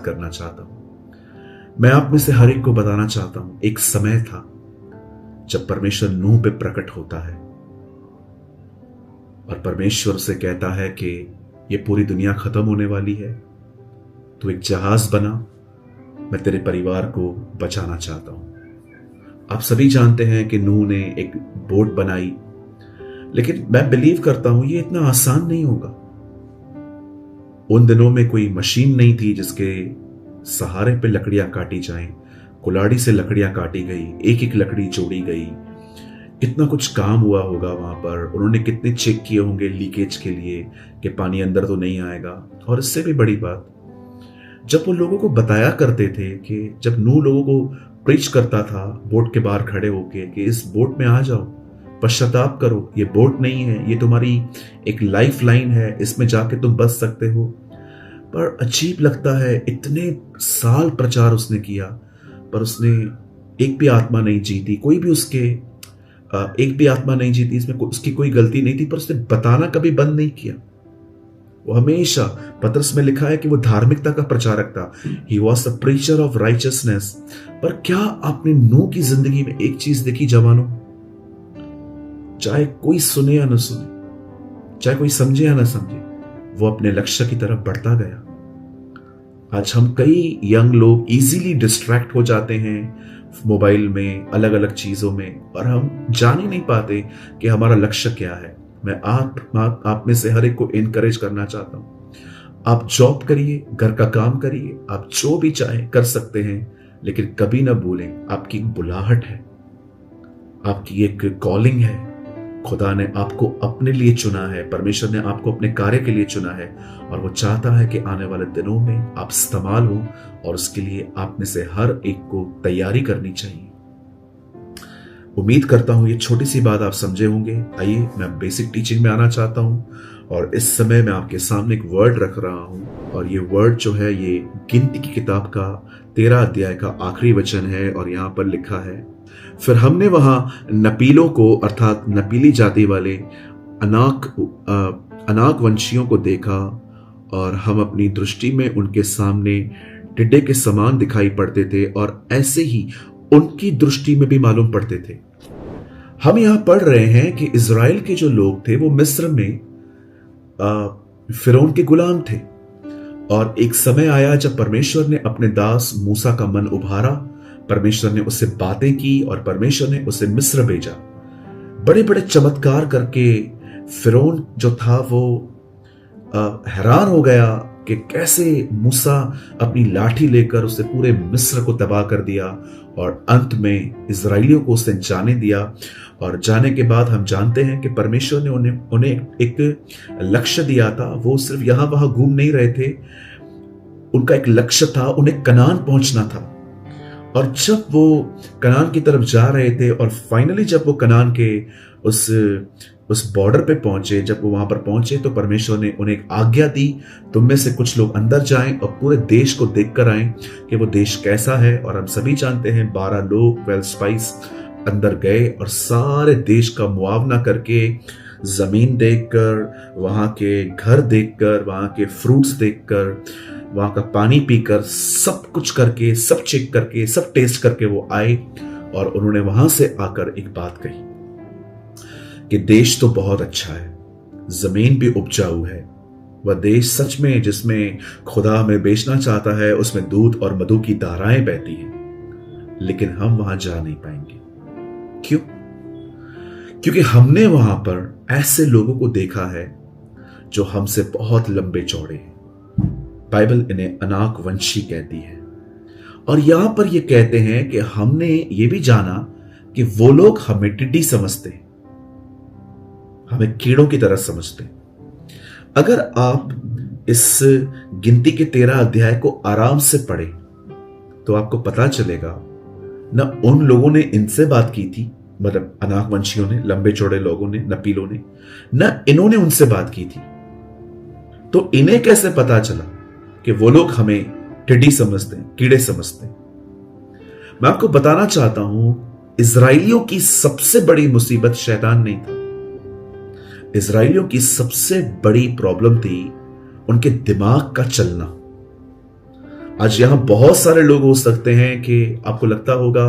करना चाहता हूं। मैं आप में से हर एक को बताना चाहता हूं, एक समय था जब परमेश्वर नूह पे प्रकट होता है और परमेश्वर से कहता है कि ये पूरी दुनिया खत्म होने वाली है, तो एक जहाज बना, मैं तेरे परिवार को बचाना चाहता हूं। आप सभी जानते हैं कि नूह ने एक बोट बनाई, लेकिन मैं बिलीव करता हूं ये इतना आसान नहीं होगा। उन दिनों में कोई मशीन नहीं थी जिसके सहारे पे लकड़ियां काटी जाएं, कुल्हाड़ी से लकड़ियां काटी गई, एक एक लकड़ी जोड़ी गई, कितना कुछ काम हुआ होगा वहां पर। उन्होंने कितने चेक किए होंगे लीकेज के लिए कि पानी अंदर तो नहीं आएगा। और इससे भी बड़ी बात, जब वो लोगों को बताया करते थे कि जब नूह लोगों को प्रीच करता था बोट के बाहर खड़े होके कि इस बोट में आ जाओ, पश्चाताप करो, ये बोट नहीं है, ये तुम्हारी एक लाइफ लाइन है, इसमें जाके तुम बच सकते हो। पर अजीब लगता है, इतने साल प्रचार उसने किया पर उसने एक भी आत्मा नहीं जीती, कोई भी उसके एक भी आत्मा नहीं जीती, इसमें उसकी कोई गलती नहीं थी, पर उसने बताना कभी बंद नहीं किया। वो हमेशा, पतरस में लिखा है कि वो धार्मिकता का प्रचारक था। He was the preacher of righteousness. पर क्या आपने नूह की जिंदगी में एक चीज देखी जवानों, चाहे कोई सुने या न सुने, चाहे कोई समझे या न समझे, वो अपने लक्ष्य की तरफ बढ़ता गया। आज हम कई यंग लोग इजीली डिस्ट्रैक्ट हो जाते हैं मोबाइल में, अलग अलग चीजों में, और हम जान ही नहीं पाते कि हमारा लक्ष्य क्या है। मैं आप में से हर एक को इनकरेज करना चाहता हूं, आप जॉब करिए, घर का काम करिए, आप जो भी चाहे कर सकते हैं, लेकिन कभी ना भूलें आपकी एक बुलाहट है, आपकी एक कॉलिंग है। खुदा ने आपको अपने लिए चुना है, परमेश्वर ने आपको अपने कार्य के लिए चुना है, और वो चाहता है कि आने वाले दिनों में आप इस्तेमाल हो, और उसके लिए आप में से हर एक को तैयारी करनी चाहिए। उम्मीद करता हूं ये छोटी सी बात आप समझे होंगे। आइए मैं बेसिक टीचिंग में आना चाहता हूं, और इस समय मैं आपके सामने एक वर्ड रख रहा हूं, और ये वर्ड जो है ये गिनती की किताब का 13 अध्याय का आखिरी वचन है। और यहां पर लिखा है, फिर हमने वहां नपीलों को, अर्थात नपीली जाति वाले अनाक वंशियों को देखा, और हम अपनी दृष्टि में उनके सामने टिड्डे के समान दिखाई पड़ते थे, और ऐसे ही उनकी दृष्टि में भी मालूम पड़ते थे। हम यहां पढ़ रहे हैं कि इज़राइल के जो लोग थे वो मिस्र में फिरौन के गुलाम थे, और एक समय आया जब परमेश्वर ने अपने दास मूसा का मन उभारा, परमेश्वर ने उससे बातें की, और परमेश्वर ने उसे मिस्र भेजा। बड़े बड़े चमत्कार करके फिरौन जो था वो हैरान हो गया कि कैसे मूसा अपनी लाठी लेकर उससे पूरे मिस्र को तबाह कर दिया, और अंत में इजराइलियों को उसने जाने दिया। और जाने के बाद हम जानते हैं कि परमेश्वर ने उन्हें एक लक्ष्य दिया था। वो सिर्फ यहां वहां घूम नहीं रहे थे, उनका एक लक्ष्य था, उन्हें कनान पहुंचना था। और जब वो कनान की तरफ जा रहे थे, और फाइनली जब वो कनान के उस बॉर्डर पे पहुंचे, जब वो वहां पर पहुंचे, तो परमेश्वर ने उन्हें एक आज्ञा दी, तुम में से कुछ लोग अंदर जाएं और पूरे देश को देखकर आएं कि वो देश कैसा है। और हम सभी जानते हैं 12 लोग वेल स्पाइस अंदर गए, और सारे देश का मुआवना करके, जमीन देखकर, वहां के घर देखकर, वहां के फ्रूट्स देखकर, वहां का पानी पीकर, सब कुछ करके, सब चेक करके, सब टेस्ट करके वो आए, और उन्होंने वहां से आकर एक बात कही कि देश तो बहुत अच्छा है, जमीन भी उपजाऊ है, वह देश सच में जिसमें खुदा हमें बेचना चाहता है, उसमें दूध और मधु की धाराएं बहती हैं, लेकिन हम वहां जा नहीं पाएंगे। क्यों? क्योंकि हमने वहां पर ऐसे लोगों को देखा है जो हमसे बहुत लंबे चौड़े हैं। बाइबल इन्हें अनाक वंशी कहती है, और यहां पर यह कहते हैं कि हमने ये भी जाना कि वो लोग हमें टिड्डी समझते हैं, हमें कीड़ों की तरह समझते हैं। अगर आप इस गिनती के 13 अध्याय को आराम से पढ़े तो आपको पता चलेगा, न उन लोगों ने इनसे बात की थी, मतलब अनाक वंशियों ने, लंबे चौड़े लोगों ने, नपीलों ने, न इन्होंने उनसे बात की थी। तो इन्हें कैसे पता चला कि वो लोग हमें टिड्डी समझते हैं, कीड़े समझते हैं? मैं आपको बताना चाहता हूं, इजराइलियों की सबसे बड़ी मुसीबत शैतान नहीं था। इजराइलियों की सबसे बड़ी प्रॉब्लम थी उनके दिमाग का चलना। आज यहां बहुत सारे लोग हो सकते हैं कि आपको लगता होगा